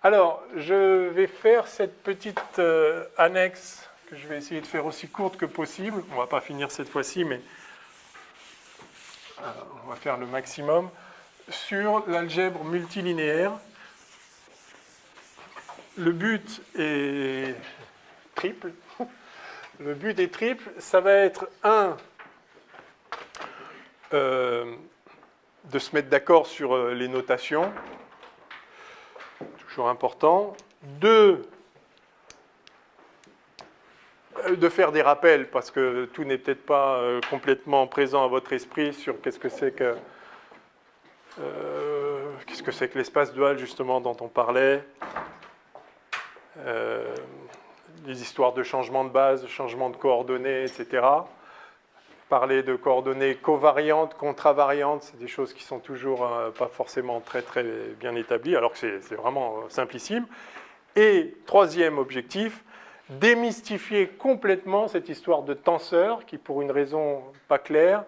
Alors, je vais faire cette petite annexe que je vais essayer de faire aussi courte que possible. On ne va pas finir cette fois-ci, mais on va faire le maximum sur l'algèbre multilinéaire. Le but est triple. Le but est triple. Ça va être, de se mettre d'accord sur les notations. Toujours important. 2, de faire des rappels, parce que tout n'est peut-être pas complètement présent à votre esprit sur qu'est-ce que c'est que l'espace dual, justement, dont on parlait. Les histoires de changement de base, changement de coordonnées, etc. Parler de coordonnées covariantes, contravariantes, c'est des choses qui sont toujours pas forcément très, très bien établies, alors que c'est vraiment simplissime. Et troisième objectif, démystifier complètement cette histoire de tenseur qui, pour une raison pas claire,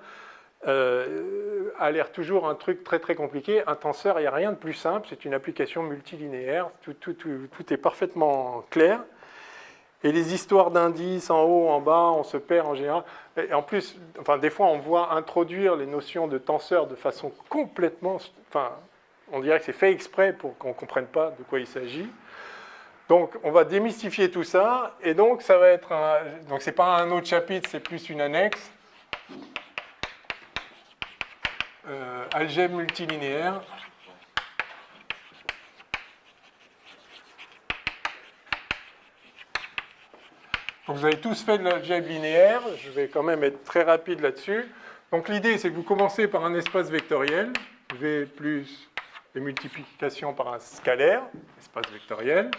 a l'air toujours un truc très très compliqué. Un tenseur, il n'y a rien de plus simple, c'est une application multilinéaire, tout est parfaitement clair. Et les histoires d'indices en haut, en bas, on se perd en général. Et en plus, enfin, des fois, on voit introduire les notions de tenseur de façon complètement... Enfin, on dirait que c'est fait exprès pour qu'on ne comprenne pas de quoi il s'agit. Donc, on va démystifier tout ça. Et donc, ça va être... Donc, ce n'est pas un autre chapitre, c'est plus une annexe. Algèbre multilinéaire. Donc vous avez tous fait de l'algèbre linéaire, je vais quand même être très rapide là-dessus. Donc l'idée, c'est que vous commencez par un espace vectoriel, V plus les multiplications par un scalaire, espace vectoriel.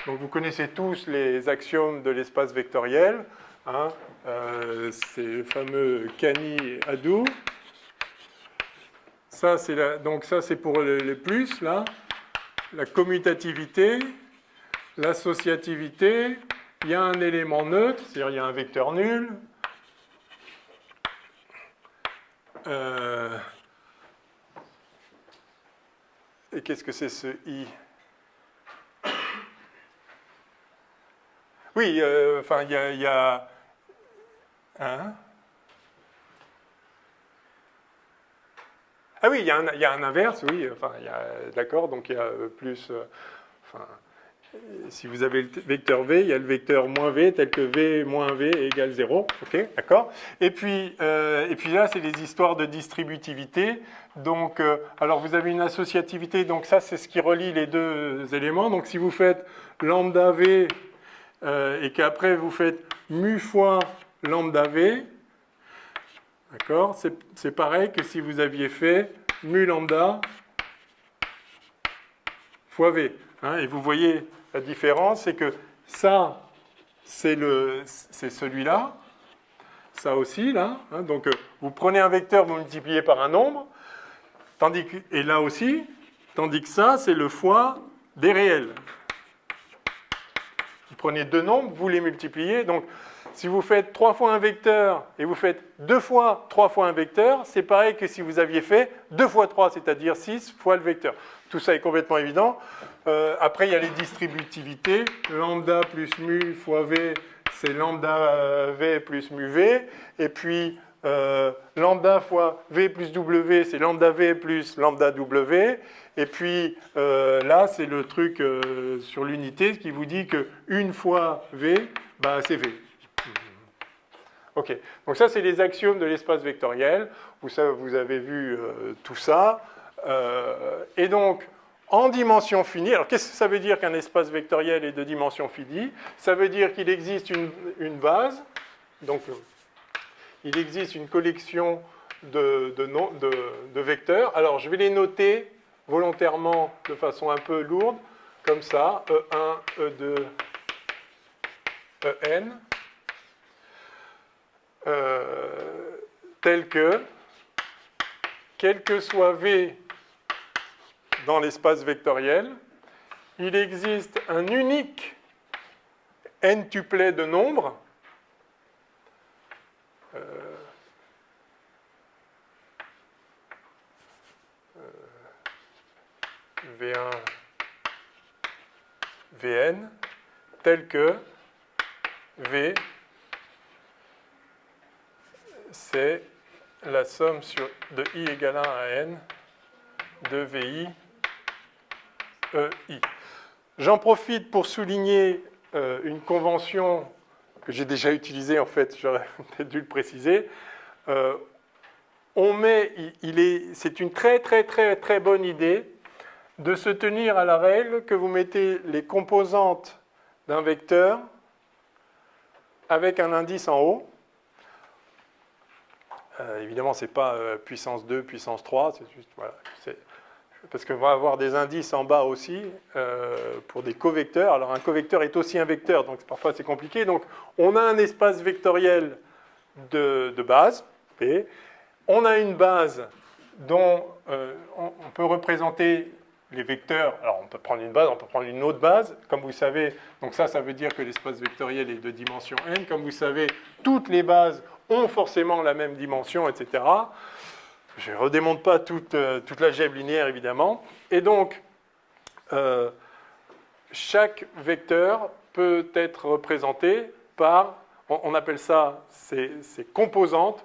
Donc vous connaissez tous les axiomes de l'espace vectoriel, hein, c'est le fameux Kani et Hadou. Donc ça, c'est pour les plus, là, la commutativité. L'associativité, il y a un élément neutre, c'est-à-dire il y a un vecteur nul. Et qu'est-ce que c'est ce I? Oui, enfin, il y a hein? Ah oui, il y a un inverse, oui, enfin, d'accord, donc il y a plus... enfin, si vous avez le vecteur V, il y a le vecteur moins V, tel que V moins V égale 0. Ok, d'accord. Et puis là, c'est les histoires de distributivité. Donc, alors vous avez une associativité, donc ça, c'est ce qui relie les deux éléments. Donc, si vous faites lambda V et qu'après vous faites mu fois lambda V, d'accord, c'est pareil que si vous aviez fait mu lambda fois V. Hein, et vous voyez la différence, c'est que ça, c'est celui-là, ça aussi, là. Hein, donc, vous prenez un vecteur, vous multipliez par un nombre, et là aussi, tandis que ça, c'est le fois des réels. Vous prenez deux nombres, vous les multipliez. Donc, si vous faites 3 fois un vecteur et vous faites 2 fois 3 fois un vecteur, c'est pareil que si vous aviez fait 2 fois 3, c'est-à-dire 6 fois le vecteur. Tout ça est complètement évident. Après, il y a les distributivités. Lambda plus mu fois V, c'est lambda V plus mu V. Et puis, lambda fois V plus W, c'est lambda V plus lambda W. Et puis, là, c'est le truc sur l'unité qui vous dit que 1 fois V, bah, c'est V. Ok, donc ça, c'est les axiomes de l'espace vectoriel. Vous avez vu tout ça. Et donc, en dimension finie, alors qu'est-ce que ça veut dire qu'un espace vectoriel est de dimension finie? Ça veut dire qu'il existe une base, donc il existe une collection de vecteurs. Alors, je vais les noter volontairement de façon un peu lourde, comme ça, E1, E2, En. Tel que, quel que soit V dans l'espace vectoriel, il existe un unique n-tuplet de nombres V1, Vn, tel que V, c'est la somme de I égale 1 à N de VI, EI. J'en profite pour souligner une convention que j'ai déjà utilisée, en fait, j'aurais peut-être dû le préciser. C'est une très bonne idée de se tenir à la règle que vous mettez les composantes d'un vecteur avec un indice en haut. Évidemment, ce n'est pas puissance 2, puissance 3, c'est juste, voilà, parce qu'on va avoir des indices en bas aussi pour des covecteurs. Alors un covecteur est aussi un vecteur, donc parfois c'est compliqué. Donc on a un espace vectoriel de base, P. On a une base dont on peut représenter les vecteurs. Alors on peut prendre une base, on peut prendre une autre base. Comme vous savez, donc ça veut dire que l'espace vectoriel est de dimension n. Comme vous savez, toutes les bases ont forcément la même dimension, etc. Je ne redémonte pas toute l'algèbre linéaire, évidemment. Et donc, chaque vecteur peut être représenté par, on appelle ça ses composantes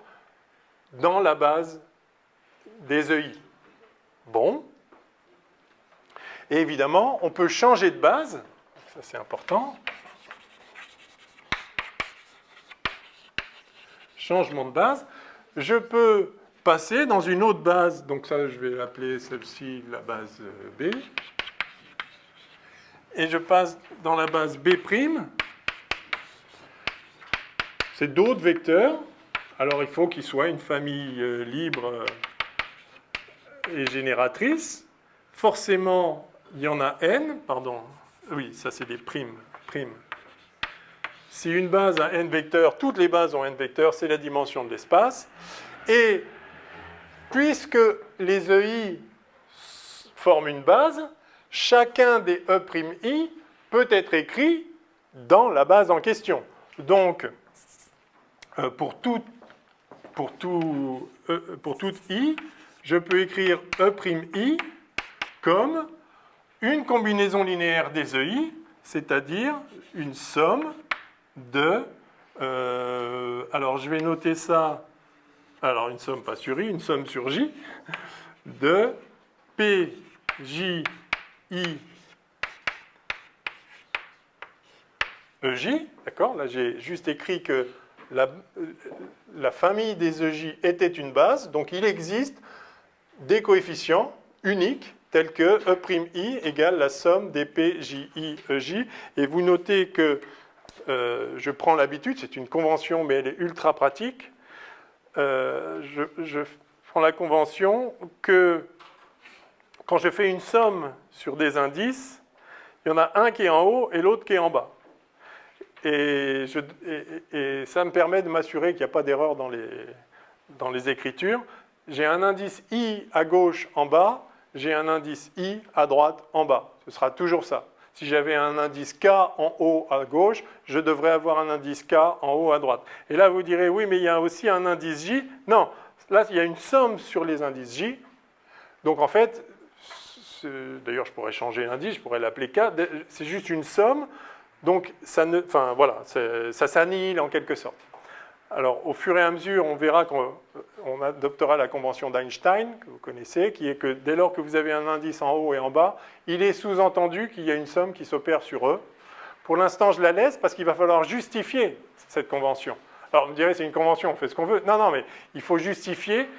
dans la base des EI. Bon. Et évidemment, on peut changer de base. Ça, c'est important. Changement de base. Je peux passer dans une autre base. Donc ça, je vais appeler celle-ci la base B. Et je passe dans la base B'. C'est d'autres vecteurs. Alors, il faut qu'il soit une famille libre et génératrice. Forcément, il y en a n. Pardon. Oui, ça, c'est des primes. Si une base a n vecteurs, toutes les bases ont n vecteurs, c'est la dimension de l'espace. Et puisque les EI forment une base, chacun des E'I peut être écrit dans la base en question. Donc, pour toute I, je peux écrire E'I comme une combinaison linéaire des EI, c'est-à-dire une somme de... alors, je vais noter ça... Alors, une somme pas sur I, une somme sur J, de P, J, I, EJ. D'accord? Là, j'ai juste écrit que la famille des EJ était une base, donc il existe des coefficients uniques tels que E'I égale la somme des P, J, I, EJ. Et vous notez que je prends l'habitude, c'est une convention, mais elle est ultra pratique. Je prends la convention que quand je fais une somme sur des indices, il y en a un qui est en haut et l'autre qui est en bas. Et ça me permet de m'assurer qu'il n'y a pas d'erreur dans les écritures. J'ai un indice I à gauche en bas, j'ai un indice I à droite en bas. Ce sera toujours ça. Si j'avais un indice K en haut à gauche, je devrais avoir un indice K en haut à droite. Et là, vous direz, oui, mais il y a aussi un indice J. Non, là, il y a une somme sur les indices J. Donc, en fait, d'ailleurs, je pourrais changer l'indice, je pourrais l'appeler K. C'est juste une somme. Donc, ça s'annihile en quelque sorte. Alors, au fur et à mesure, on verra qu'on adoptera la convention d'Einstein, que vous connaissez, qui est que dès lors que vous avez un indice en haut et en bas, il est sous-entendu qu'il y a une somme qui s'opère sur eux. Pour l'instant, je la laisse parce qu'il va falloir justifier cette convention. Alors, vous me direz, c'est une convention, on fait ce qu'on veut. Non, mais il faut justifier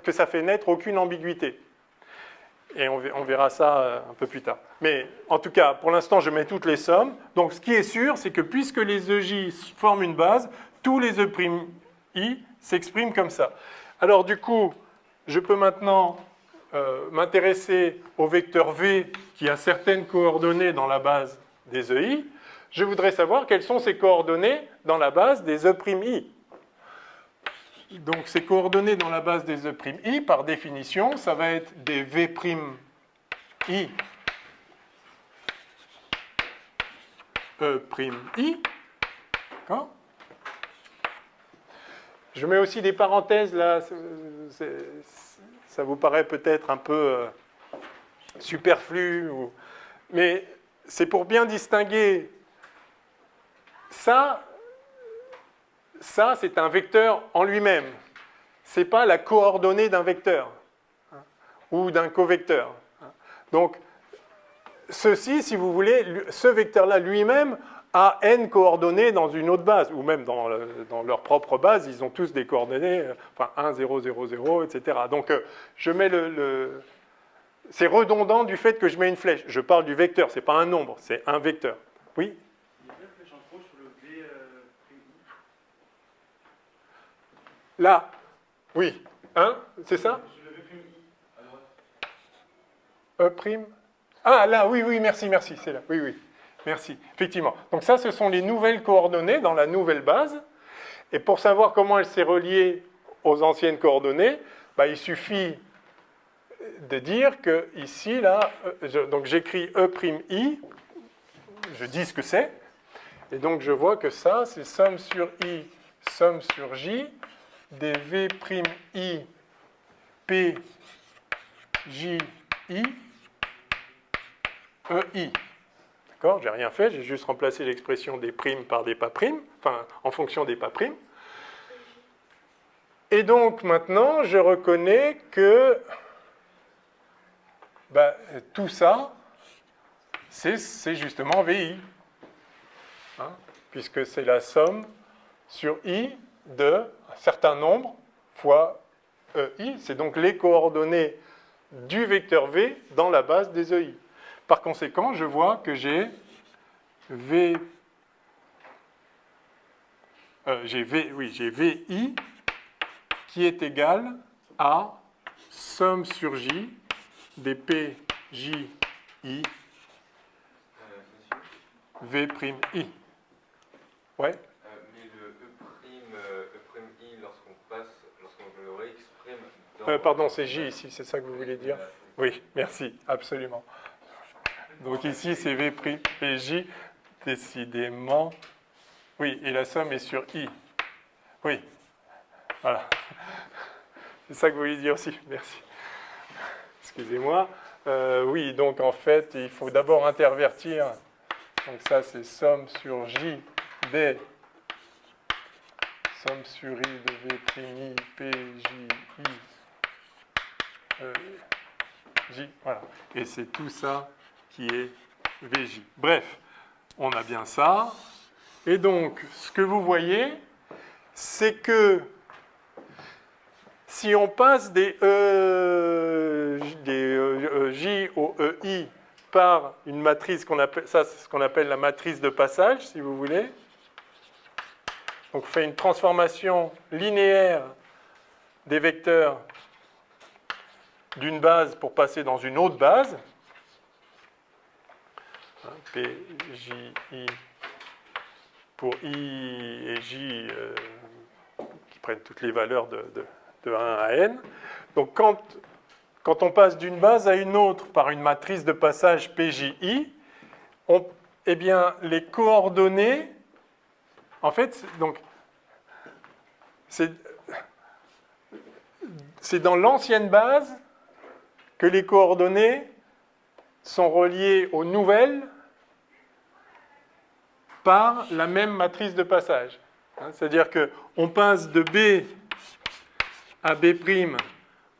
que ça fait naître aucune ambiguïté. Et on verra ça un peu plus tard. Mais en tout cas, pour l'instant, je mets toutes les sommes. Donc, ce qui est sûr, c'est que puisque les EJ forment une base, tous les E'I s'expriment comme ça. Alors, du coup, je peux maintenant m'intéresser au vecteur V qui a certaines coordonnées dans la base des EI. Je voudrais savoir quelles sont ces coordonnées dans la base des E'I. Donc, ces coordonnées dans la base des E'I, par définition, ça va être des V'I E'I. D'accord ? Je mets aussi des parenthèses là. Ça vous paraît peut-être un peu superflu. Mais c'est pour bien distinguer ça, c'est un vecteur en lui-même. Ce n'est pas la coordonnée d'un vecteur ou d'un covecteur. Donc, ceci, si vous voulez, ce vecteur-là lui-même a n coordonnées dans une autre base, ou même dans leur propre base, ils ont tous des coordonnées, enfin 1, 0, 0, 0, etc. Donc, je mets c'est redondant du fait que je mets une flèche. Je parle du vecteur, ce n'est pas un nombre, c'est un vecteur. Oui ? Il y a une flèche en trop sur le V'. Là, oui. Hein, c'est ça? Sur le V', à droite. E'. Ah, là, oui, oui, merci, c'est là. Oui, oui, merci. Effectivement. Donc ça, ce sont les nouvelles coordonnées dans la nouvelle base. Et pour savoir comment elle s'est reliée aux anciennes coordonnées, bah, il suffit de dire que ici, là, donc j'écris E'(i), je dis ce que c'est, et donc je vois que ça, c'est somme sur i, somme sur j, des V'(i), P, J, I, EI. D'accord? J'ai rien fait, j'ai juste remplacé l'expression des primes par des pas primes, enfin, en fonction des pas primes. Et donc, maintenant, je reconnais que bah, tout ça, c'est justement VI. Hein, puisque c'est la somme sur I de un certain nombre fois EI. C'est donc les coordonnées du vecteur V dans la base des EI. Par conséquent, je vois que j'ai VI qui est égal à somme sur J des P, J, I, V'(i). Ouais. Mais le E', lorsqu'on le réexprime Pardon, c'est J ici, c'est ça que vous voulez dire? Oui, merci, absolument. Donc ici, c'est V' et J, décidément. Oui, et la somme est sur I. Oui, voilà. C'est ça que vous vouliez dire aussi, merci. Excusez-moi. Oui, donc en fait, il faut d'abord intervertir. Donc ça, c'est somme sur J des somme sur I de V', P, J, I, J. Voilà. Et c'est tout ça qui est VJ. Bref, on a bien ça. Et donc, ce que vous voyez, c'est que si on passe des J au EI par une matrice qu'on appelle, ça c'est ce qu'on appelle la matrice de passage, si vous voulez. Donc on fait une transformation linéaire des vecteurs d'une base pour passer dans une autre base. P, J, I, pour I et J qui prennent toutes les valeurs de 1 à n. Donc quand on passe d'une base à une autre par une matrice de passage PJI, eh bien, les coordonnées, en fait, donc, c'est dans l'ancienne base que les coordonnées sont reliées aux nouvelles par la même matrice de passage. C'est-à-dire qu'on passe de B à B'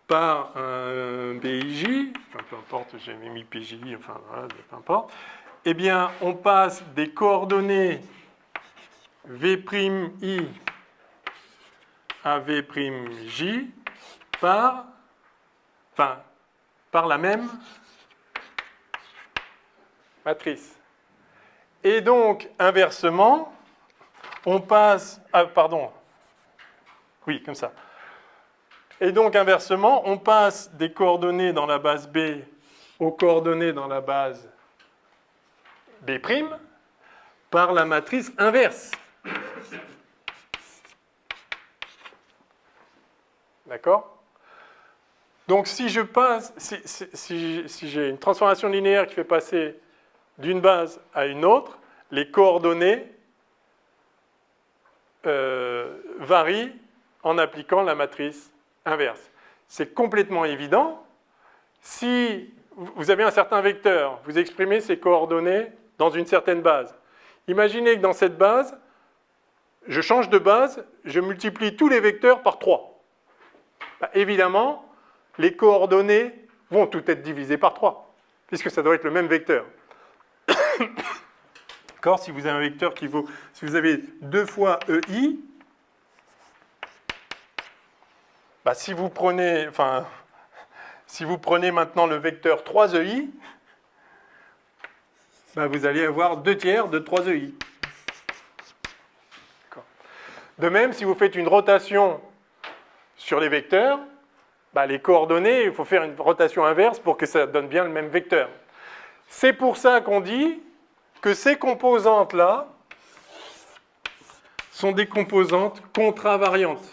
par un BIJ, enfin, peu importe, j'ai mis PJI, enfin voilà, peu importe, eh bien, on passe des coordonnées V'I à V'J par la même matrice. Et donc, inversement, on passe... Ah, pardon. Oui, comme ça. Et donc, inversement, on passe des coordonnées dans la base B aux coordonnées dans la base B' par la matrice inverse. D'accord? Donc, si je passe, si j'ai une transformation linéaire qui fait passer d'une base à une autre, les coordonnées varient en appliquant la matrice inverse. C'est complètement évident. Si vous avez un certain vecteur, vous exprimez ses coordonnées dans une certaine base. Imaginez que dans cette base, je change de base, je multiplie tous les vecteurs par 3. Bah, évidemment, les coordonnées vont toutes être divisées par 3, puisque ça doit être le même vecteur. D'accord ? Si vous avez un vecteur qui vaut, si vous avez 2 fois EI, bah, si vous prenez maintenant le vecteur 3EI, bah, vous allez avoir 2 tiers de 3EI. De même, si vous faites une rotation sur les vecteurs, bah, les coordonnées, il faut faire une rotation inverse pour que ça donne bien le même vecteur. C'est pour ça qu'on dit que ces composantes-là sont des composantes contravariantes.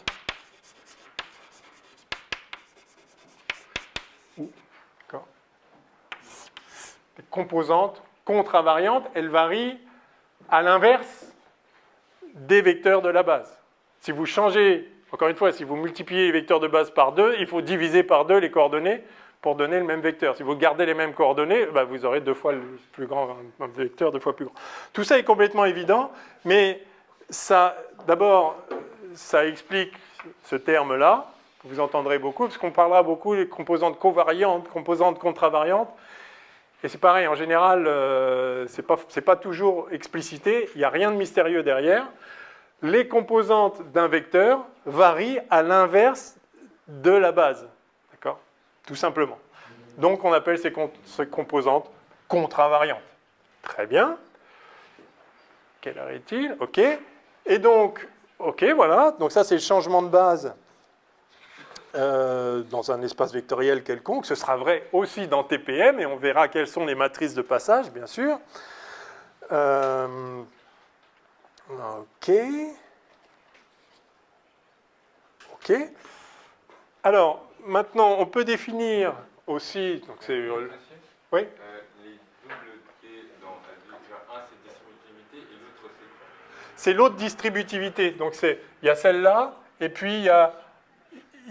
D'accord. Les composantes contravariantes, elles varient à l'inverse des vecteurs de la base. Si vous changez, encore une fois, si vous multipliez les vecteurs de base par 2, il faut diviser par 2 les coordonnées pour donner le même vecteur. Si vous gardez les mêmes coordonnées, bah, vous aurez 2 fois le plus grand, un vecteur 2 fois plus grand. Tout ça est complètement évident, mais ça, d'abord, ça explique ce terme-là, que vous entendrez beaucoup, parce qu'on parlera beaucoup des composantes covariantes, composantes contravariantes. Et c'est pareil, en général, c'est pas toujours explicité, il n'y a rien de mystérieux derrière. Les composantes d'un vecteur varient à l'inverse de la base. D'accord ? Tout simplement. Donc on appelle ces composantes contravariantes. Très bien. Quelle heure est-il ? OK. Et donc, OK, voilà. Donc ça, c'est le changement de base dans un espace vectoriel quelconque. Ce sera vrai aussi dans TPM, et on verra quelles sont les matrices de passage, bien sûr. OK. OK. Alors, maintenant, on peut définir aussi... Donc c'est, oui. Les doubles T dans un, c'est distributivité et l'autre, c'est l'autre distributivité. Donc il y a celle-là, et puis il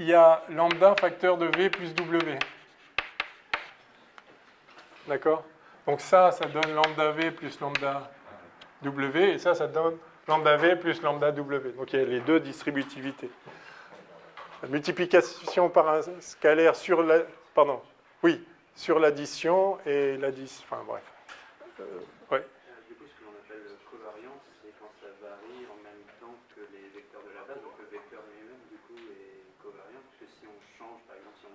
y a lambda facteur de V plus W. D'accord ? Donc ça donne lambda V plus lambda W, et ça donne lambda V plus lambda W. Donc il y a les deux distributivités. La multiplication par un scalaire sur la... Pardon. Oui, sur l'addition et l'addition... Enfin bref. Ouais. Du coup, ce que l'on appelle covariance, c'est quand ça varie en même temps que les vecteurs de la base. Donc le vecteur lui-même, du coup, est covariant. Parce que si on change, par exemple, si on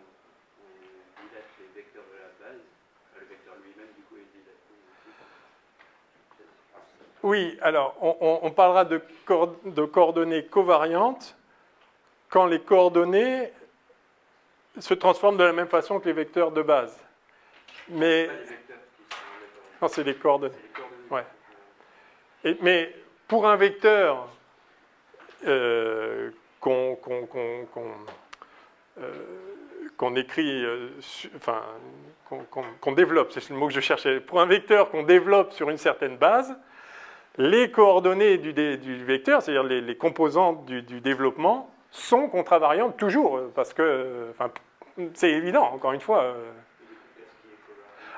dilate les vecteurs de la base, le vecteur lui-même, du coup, est dilaté aussi. Oui, alors, on parlera de coordonnées covariantes quand les coordonnées se transforment de la même façon que les vecteurs de base. Mais... Pas les vecteurs qui sont Non, c'est les coordonnées. C'est les coordonnées. Ouais. Mais pour un vecteur qu'on écrit, enfin, qu'on développe, c'est le mot que je cherchais, pour un vecteur qu'on développe sur une certaine base, les coordonnées du vecteur, c'est-à-dire les composantes du développement, sont contravariantes toujours, parce que, enfin, c'est évident, encore une fois.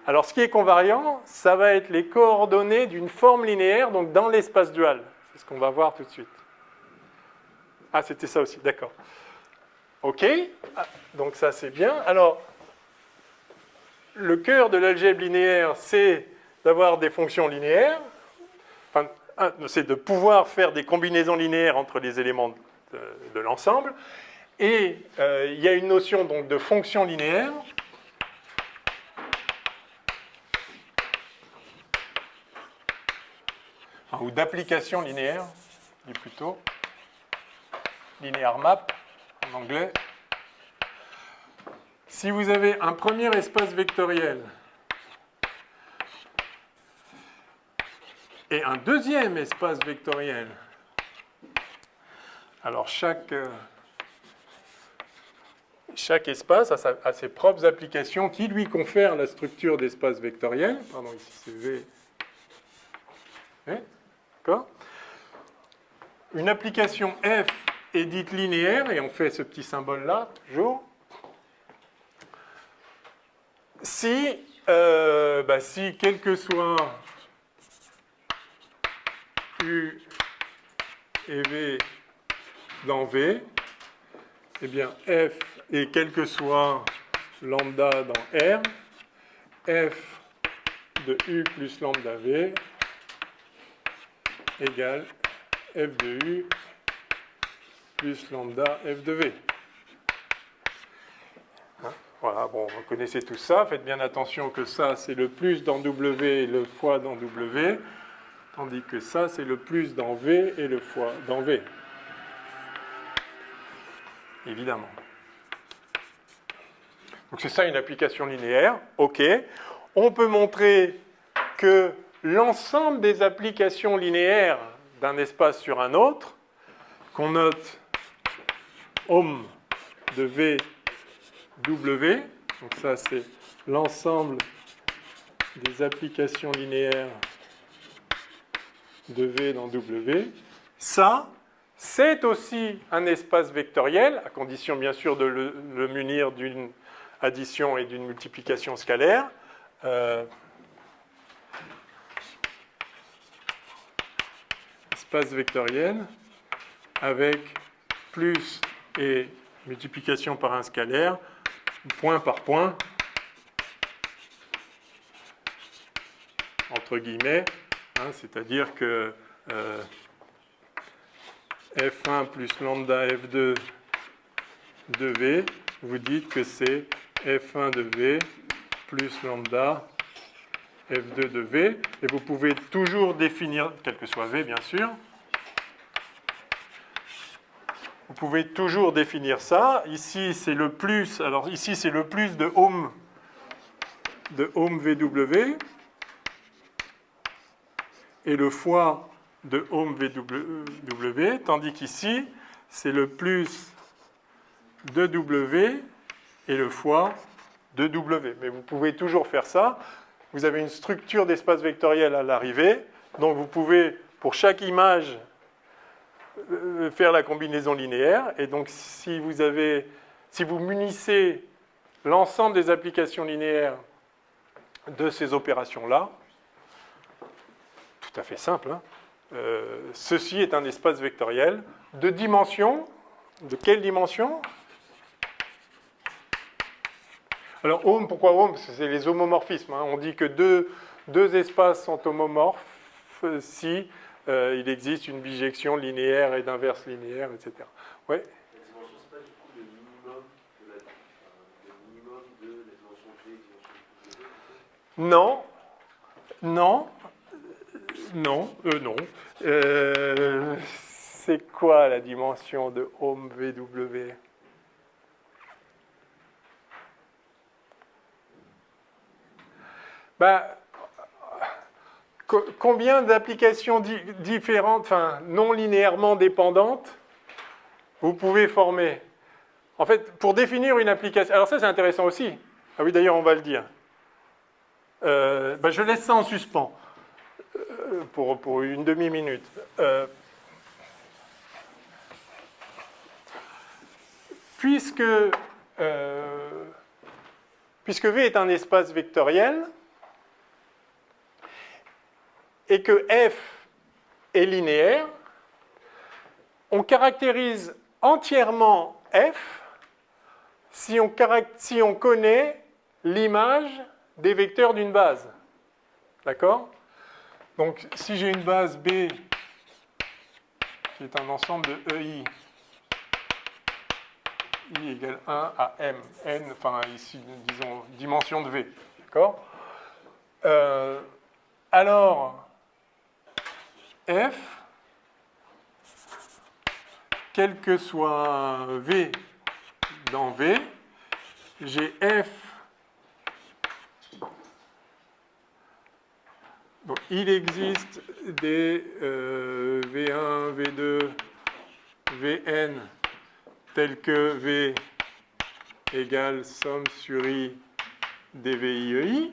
Alors, ce qui est convariant, ça va être les coordonnées d'une forme linéaire, donc dans l'espace dual. C'est ce qu'on va voir tout de suite. Ah, c'était ça aussi, d'accord. OK, donc ça c'est bien. Alors, le cœur de l'algèbre linéaire, c'est d'avoir des fonctions linéaires. Enfin, c'est de pouvoir faire des combinaisons linéaires entre les éléments de l'ensemble. Et il y a une notion donc de fonction linéaire. Ou d'application linéaire, dit plutôt. Linear map, en anglais. Si vous avez un premier espace vectoriel et un deuxième espace vectoriel, alors chaque espace a ses propres applications qui lui confèrent la structure d'espace vectoriel. Pardon, ici c'est V. D'accord ? Une application F est dite linéaire, et on fait ce petit symbole-là, toujours. Si si quel que soit U et V dans V, eh bien F et quel que soit lambda dans R, F de U plus lambda V égale F de U plus lambda F de V. Voilà, bon, vous connaissez tout ça. Faites bien attention que ça, c'est le plus dans W et le fois dans W, tandis que ça, c'est le plus dans V et le fois dans V. Évidemment. Donc c'est ça une application linéaire. OK. On peut montrer que l'ensemble des applications linéaires d'un espace sur un autre, qu'on note ohm de V W, donc ça c'est l'ensemble des applications linéaires de V dans W, ça c'est aussi un espace vectoriel, à condition bien sûr de le munir d'une addition et d'une multiplication scalaire. Espace vectoriel avec plus et multiplication par un scalaire, point par point, entre guillemets, hein, c'est-à-dire que F1 plus lambda F2 de V, vous dites que c'est F1 de V plus lambda F2 de V, et vous pouvez toujours définir, quel que soit V bien sûr, vous pouvez toujours définir ça. Ici c'est le plus, alors ici c'est le plus de ohm VW, et le fois de ohm VW, tandis qu'ici c'est le plus de W et le fois de W. Mais vous pouvez toujours faire ça. Vous avez une structure d'espace vectoriel à l'arrivée, donc vous pouvez, pour chaque image, faire la combinaison linéaire. Et donc, si vous munissez l'ensemble des applications linéaires de ces opérations-là, tout à fait simple, hein, ceci est un espace vectoriel de dimension. De quelle dimension ? Alors, ohm, pourquoi ohm ? Parce que c'est les homomorphismes. Hein. On dit que deux espaces sont homomorphes si il existe une bijection linéaire et d'inverse linéaire, etc. Ouais. La dimension, c'est pas du coup le minimum de la dimension V et la dimension W. Non. C'est quoi la dimension de ohm VW ? Combien d'applications différentes, enfin non linéairement dépendantes, vous pouvez former ? En fait, pour définir une application... Alors ça, c'est intéressant aussi. Ah oui, d'ailleurs, on va le dire. Je laisse ça en suspens pour une demi-minute. Puisque V est un espace vectoriel, et que F est linéaire, on caractérise entièrement F si on connaît l'image des vecteurs d'une base. D'accord ? Donc, si j'ai une base B qui est un ensemble de EI, I égale 1 à M, N, enfin ici, disons, dimension de V. D'accord ? Alors, F, quel que soit V dans V, j'ai F, donc il existe des V1, V2, Vn, tels que V égale somme sur I des VIEI.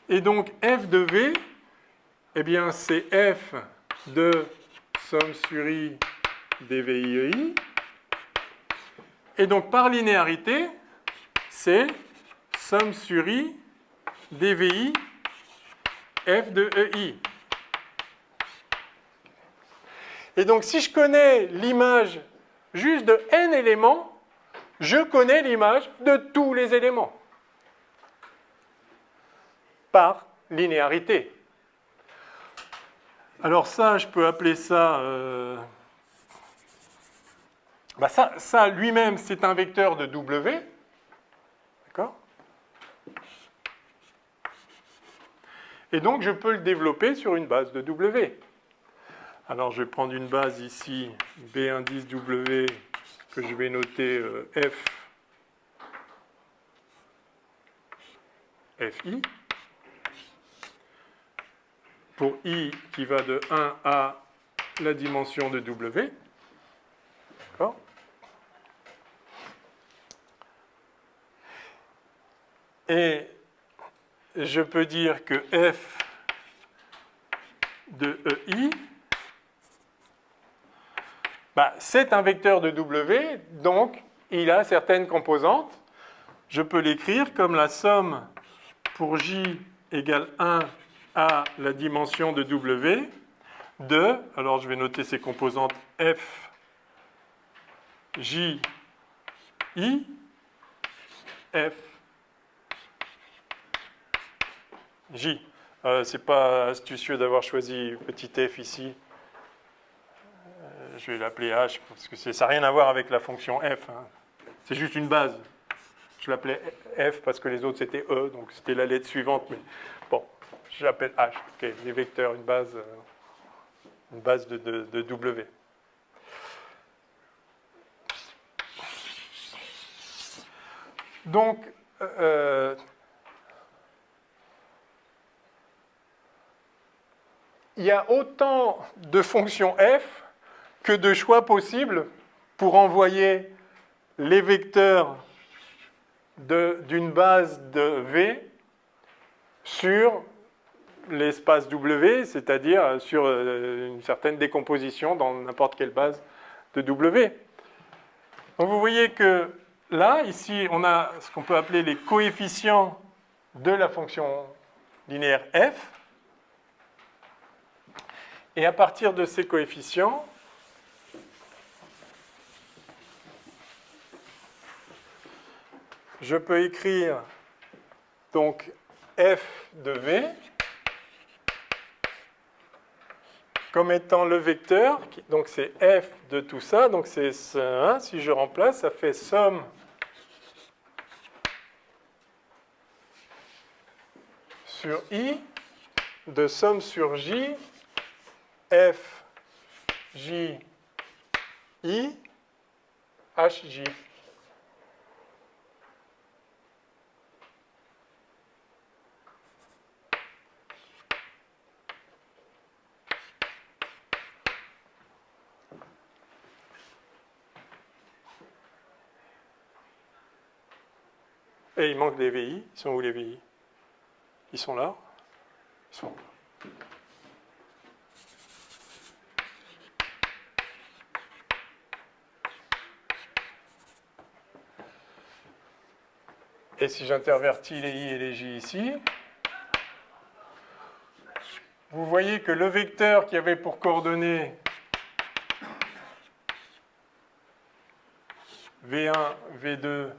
Et donc F de V, eh bien c'est F de somme sur I des VIEI. Et donc par linéarité, c'est somme sur I dVi f de EI. Et donc, si je connais l'image juste de n éléments, je connais l'image de tous les éléments par linéarité. Alors ça, je peux appeler ça... ça lui-même, c'est un vecteur de W. D'accord ? Et donc, je peux le développer sur une base de W. Alors, je vais prendre une base ici, B indice W, que je vais noter FI. Pour I qui va de 1 à la dimension de W. D'accord ? Et je peux dire que F de EI, c'est un vecteur de W, donc il a certaines composantes. Je peux l'écrire comme la somme pour J égale 1 à la dimension de W de, alors je vais noter ces composantes F, J, I, F, J. C'est pas astucieux d'avoir choisi petit f ici. Je vais l'appeler H parce que ça n'a rien à voir avec la fonction f. Hein. C'est juste une base. Je l'appelais F parce que les autres c'était E, donc c'était la lettre suivante. Mais bon, je l'appelle H. Okay, les vecteurs, une base de W. Donc, il y a autant de fonctions f que de choix possibles pour envoyer les vecteurs d'une base de V sur l'espace W, c'est-à-dire sur une certaine décomposition dans n'importe quelle base de W. Donc vous voyez que là, ici, on a ce qu'on peut appeler les coefficients de la fonction linéaire f. Et à partir de ces coefficients, je peux écrire donc f de V comme étant le vecteur, donc c'est f de tout ça, donc c'est 1, si je remplace, ça fait somme sur I de somme sur J, f, J, I, H, J. Et il manque des VI. Ils sont où les VI? Ils sont là. Ils sont là. Et si j'intervertis les I et les J ici, vous voyez que le vecteur qui avait pour coordonnées V1, V2,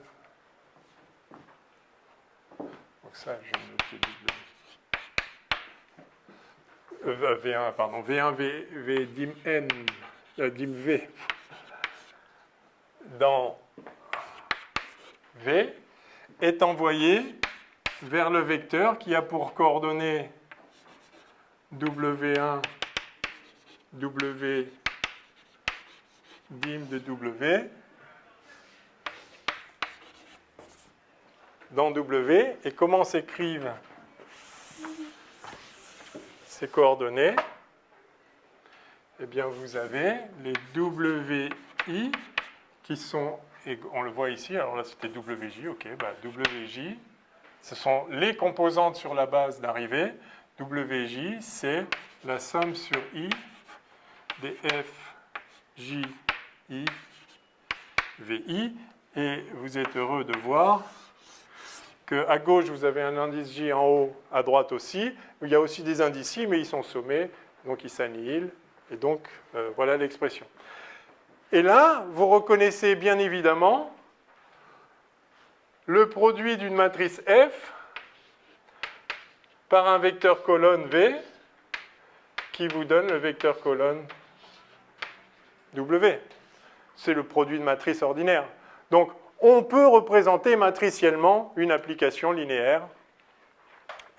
donc ça, je vais noter V1, pardon, V1, V dim N, dim V, dans V, est envoyé vers le vecteur qui a pour coordonnées W1, W dim de W, dans W. Et comment s'écrivent ces coordonnées? Eh bien, vous avez les WI qui sont, et on le voit ici, alors là c'était WJ, ok, WJ, ce sont les composantes sur la base d'arrivée. WJ, c'est la somme sur I des F, J, I, VI, et vous êtes heureux de voir qu'à gauche, vous avez un indice J en haut, à droite aussi. Il y a aussi des indices I, mais ils sont sommés, donc ils s'annihilent. Et donc, voilà l'expression. Et là, vous reconnaissez bien évidemment le produit d'une matrice F par un vecteur colonne V qui vous donne le vecteur colonne W. C'est le produit de matrice ordinaire. Donc, on peut représenter matriciellement une application linéaire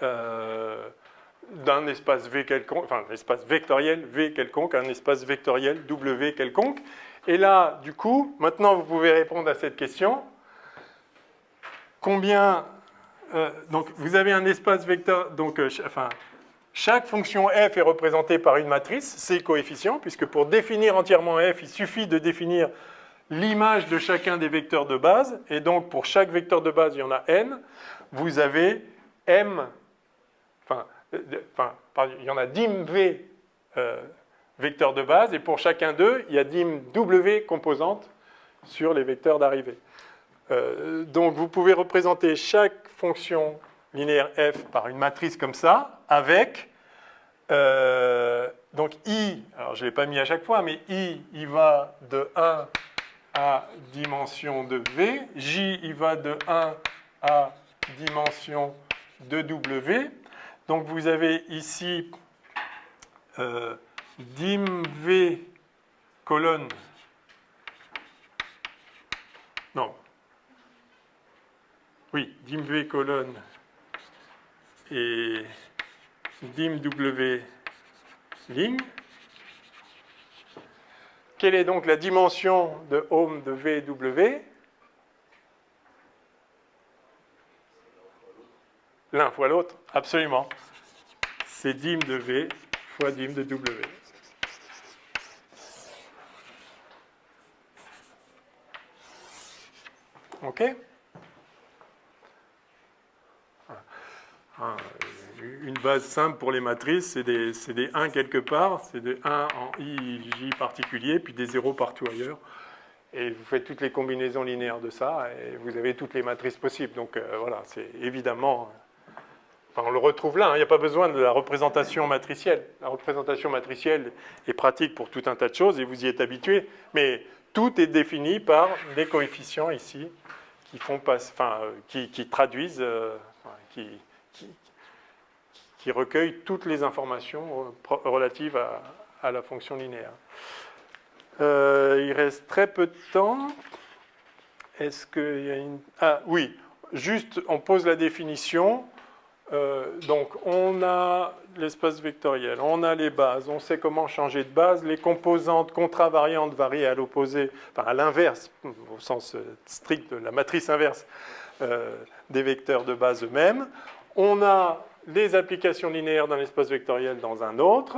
d'un espace V quelconque, enfin, un espace vectoriel V quelconque, un espace vectoriel W quelconque. Et là, du coup, maintenant, vous pouvez répondre à cette question. Combien... donc, vous avez un espace vecteur... Donc, chaque fonction f est représentée par une matrice, ses coefficients, puisque pour définir entièrement f, il suffit de définir l'image de chacun des vecteurs de base. Et donc, pour chaque vecteur de base, il y en a n. Vous avez m... il y en a dim v vecteurs de base, et pour chacun d'eux, il y a dim w composantes sur les vecteurs d'arrivée. Donc, vous pouvez représenter chaque fonction linéaire f par une matrice comme ça, avec, donc i, alors je ne l'ai pas mis à chaque fois, mais i, il va de 1 à dimension de v, j, il va de 1 à dimension de w. Donc, vous avez ici dim v colonne, non, oui, dim v colonne et dim w ligne. Quelle est donc la dimension de ohm de VW? L'un fois l'autre, absolument. C'est dim de V fois dim de W. OK? Une base simple pour les matrices, c'est des 1 quelque part, c'est des 1 en I, J particulier, puis des 0 partout ailleurs. Et vous faites toutes les combinaisons linéaires de ça, et vous avez toutes les matrices possibles. Donc voilà, c'est évidemment... Enfin, on le retrouve là, hein, il n'y a pas besoin de la représentation matricielle. La représentation matricielle est pratique pour tout un tas de choses, et vous y êtes habitué. Mais tout est défini par des coefficients ici, qui traduisent... qui recueille toutes les informations relatives à la fonction linéaire. Il reste très peu de temps. Est-ce qu'il y a une... Ah oui, juste on pose la définition. Donc on a l'espace vectoriel, on a les bases, on sait comment changer de base, les composantes contravariantes varient à l'opposé, enfin à l'inverse, au sens strict de la matrice inverse des vecteurs de base eux-mêmes. On a les applications linéaires d'un espace vectoriel dans un autre.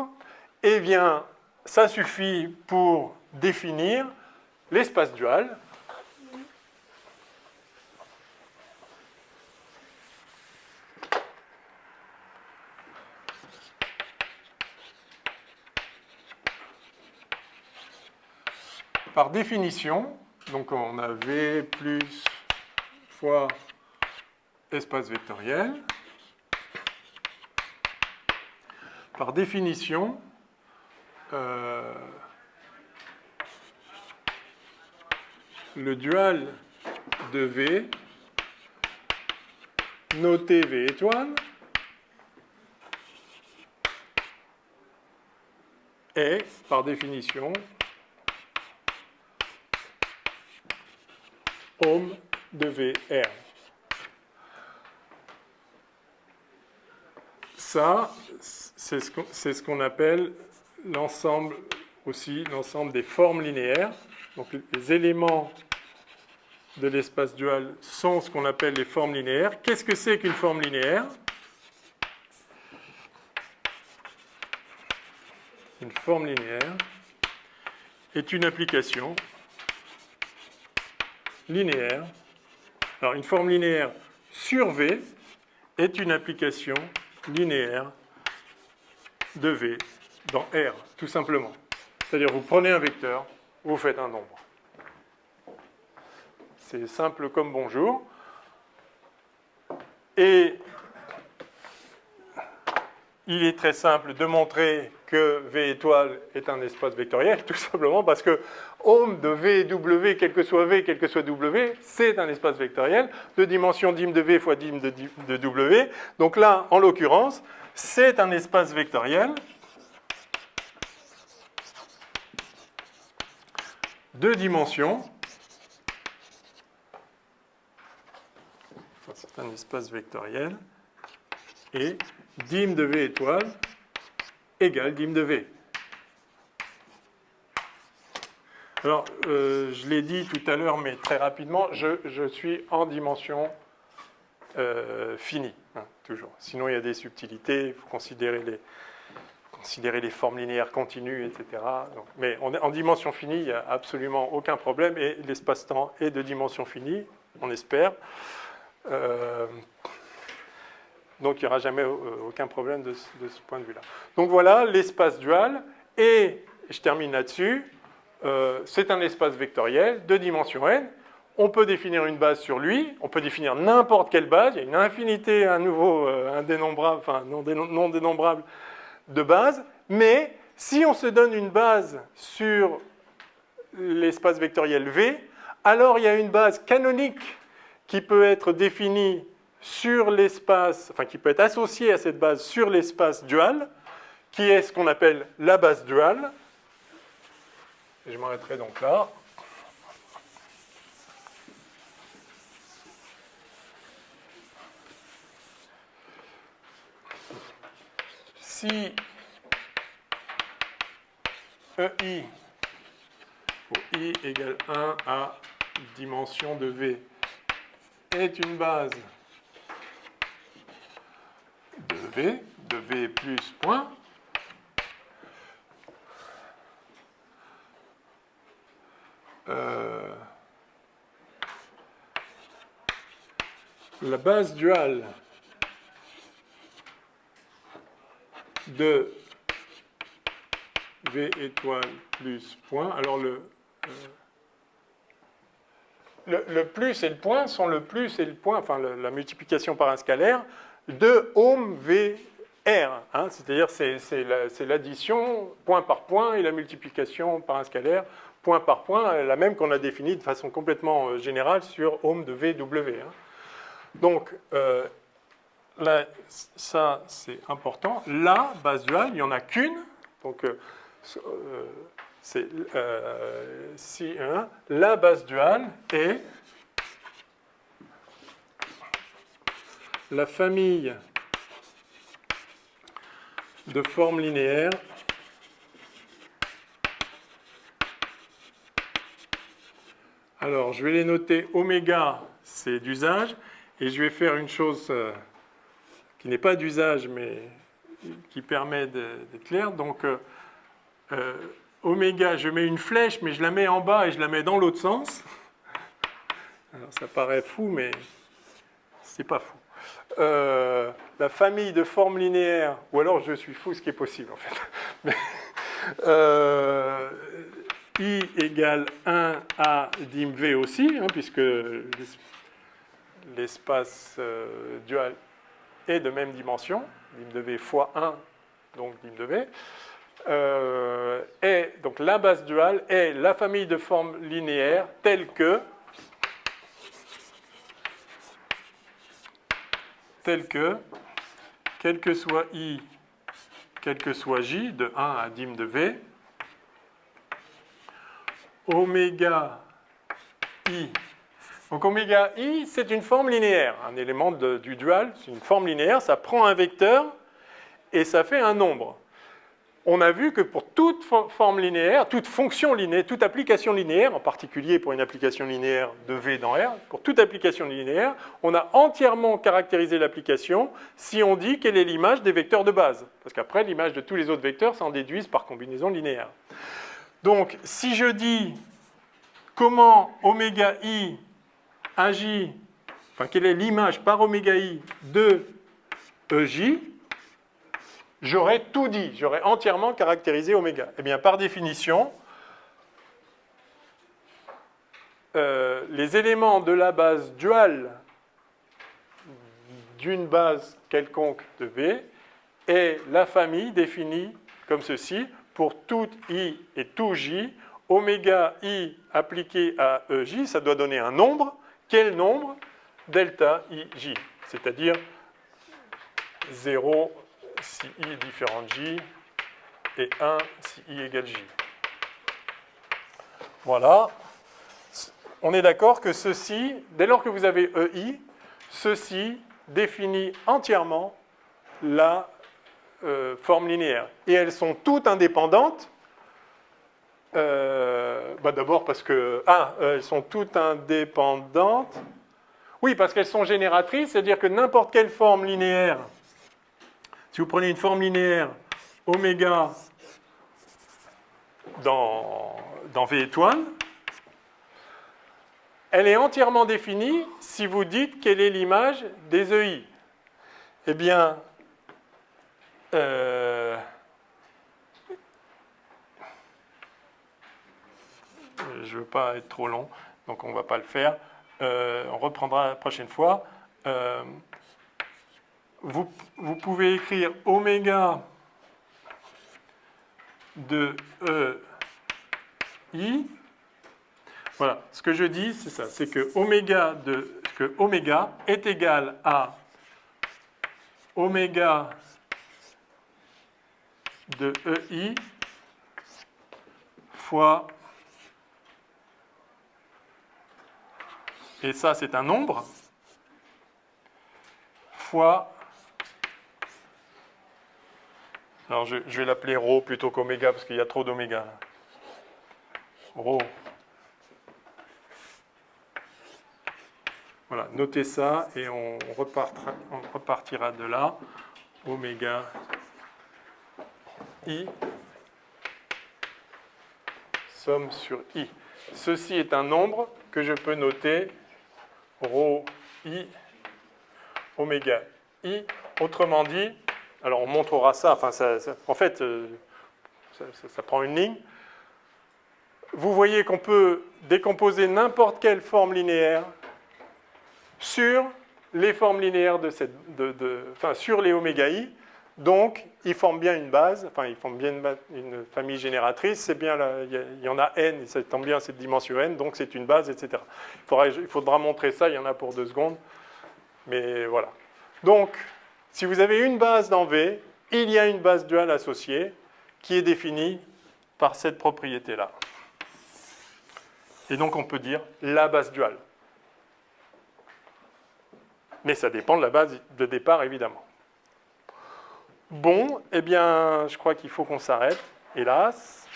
Eh bien, ça suffit pour définir l'espace dual. Par définition, donc on a V plus fois espace vectoriel. Par définition, le dual de V, noté V étoile, est, par définition, ohm de VR. Ça, c'est ce qu'on appelle l'ensemble aussi, l'ensemble des formes linéaires. Donc les éléments de l'espace dual sont ce qu'on appelle les formes linéaires. Qu'est-ce que c'est qu'une forme linéaire? Une forme linéaire est une application linéaire. Alors une forme linéaire sur V est une application linéaire de V dans R, tout simplement. C'est-à-dire, vous prenez un vecteur, vous faites un nombre. C'est simple comme bonjour. Et il est très simple de montrer que V étoile est un espace vectoriel, tout simplement parce que ohm de V et W, quel que soit V, quel que soit W, c'est un espace vectoriel de dimension dim de V fois dim de W. Donc là, en l'occurrence, c'est un espace vectoriel de dimension. Enfin, c'est un espace vectoriel et dim de V étoile égale dim de V. Alors, je l'ai dit tout à l'heure, mais très rapidement, je suis en dimension finie, hein, toujours. Sinon, il y a des subtilités, il faut considérer les formes linéaires continues, etc. Donc, mais en dimension finie, il n'y a absolument aucun problème, et l'espace-temps est de dimension finie, on espère. Donc, il n'y aura jamais aucun problème de ce point de vue-là. Donc voilà, l'espace dual, et je termine là-dessus, c'est un espace vectoriel de dimension n. On peut définir une base sur lui, on peut définir n'importe quelle base, il y a une infinité, indénombrable, enfin non dénombrable de bases, mais si on se donne une base sur l'espace vectoriel V, alors il y a une base canonique qui peut être définie sur l'espace, enfin qui peut être associée à cette base sur l'espace dual, qui est ce qu'on appelle la base duale. Et je m'arrêterai donc là. Si EI pour I égale 1 à dimension de V est une base de V plus point, la base duale de V étoile plus point, alors le plus et le point sont le plus et le point, enfin la multiplication par un scalaire, de ohm V R. Hein, c'est-à-dire c'est l'addition point par point et la multiplication par un scalaire point par point, la même qu'on a définie de façon complètement générale sur ohm de VW. Hein. Donc, là, ça c'est important. La base duale, il n'y en a qu'une. Donc, c'est si la base duale est la famille de formes linéaires alors je vais les noter oméga, c'est d'usage, et je vais faire une chose qui n'est pas d'usage mais qui permet d'être clair. Donc oméga, je mets une flèche mais je la mets en bas et je la mets dans l'autre sens. Alors ça paraît fou mais c'est pas fou. La famille de formes linéaires, ou alors je suis fou, ce qui est possible en fait. Mais, I égale 1 à dim V aussi, hein, puisque l'espace dual est de même dimension, dim de V fois 1, donc dim de V. Et donc la base duale est la famille de formes linéaires telle que quel que soit I, quel que soit J, de 1 à dim de V, oméga I. Donc oméga I, c'est une forme linéaire, un élément du dual, c'est une forme linéaire, ça prend un vecteur et ça fait un nombre. On a vu que pour toute forme linéaire, toute fonction linéaire, toute application linéaire, en particulier pour une application linéaire de V dans R, pour toute application linéaire, on a entièrement caractérisé l'application si on dit quelle est l'image des vecteurs de base. Parce qu'après, l'image de tous les autres vecteurs s'en déduisent par combinaison linéaire. Donc, si je dis comment oméga I agit, enfin, quelle est l'image par oméga I de EJ, j'aurais tout dit, j'aurais entièrement caractérisé oméga. Eh bien, par définition, les éléments de la base duale d'une base quelconque de V est la famille définie comme ceci pour tout I et tout J. Oméga I appliqué à EJ, ça doit donner un nombre. Quel nombre? Delta IJ, c'est-à-dire 0 si I est différent de J et 1 si I égale J. Voilà. On est d'accord que ceci, dès lors que vous avez EI, ceci définit entièrement la forme linéaire. Et elles sont toutes indépendantes. D'abord parce que... elles sont toutes indépendantes. Oui, parce qu'elles sont génératrices, c'est-à-dire que n'importe quelle forme linéaire, si vous prenez une forme linéaire oméga dans V étoile, elle est entièrement définie si vous dites quelle est l'image des EI. Eh bien, je ne veux pas être trop long, donc on ne va pas le faire. On reprendra la prochaine fois. Vous pouvez écrire oméga de EI. Voilà, ce que je dis, c'est ça, c'est que oméga est égal à oméga de EI fois, et ça c'est un nombre, fois, alors je vais l'appeler ρ plutôt qu'oméga parce qu'il y a trop d'oméga. Ρ. Voilà, notez ça et on repartira de là. Oméga I somme sur I. Ceci est un nombre que je peux noter ρ I oméga I. Autrement dit, alors on montrera ça, enfin en fait ça prend une ligne. Vous voyez qu'on peut décomposer n'importe quelle forme linéaire sur les formes linéaires sur les oméga I. Donc, ils forment bien une base, enfin, ils forment bien une famille génératrice. C'est bien, il y en a n, et ça tombe bien cette dimension n, donc c'est une base, etc. Il faudra montrer ça, il y en a pour 2 secondes. Mais voilà. Donc, si vous avez une base dans V, il y a une base duale associée qui est définie par cette propriété-là. Et donc, on peut dire la base duale. Mais ça dépend de la base de départ, évidemment. Bon, eh bien, je crois qu'il faut qu'on s'arrête, hélas.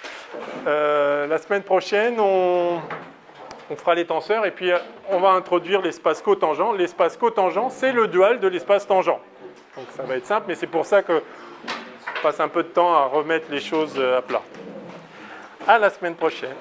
La semaine prochaine, on fera les tenseurs et puis on va introduire l'espace cotangent. L'espace cotangent, c'est le dual de l'espace tangent. Donc ça va être simple, mais c'est pour ça que je passe un peu de temps à remettre les choses à plat. À la semaine prochaine.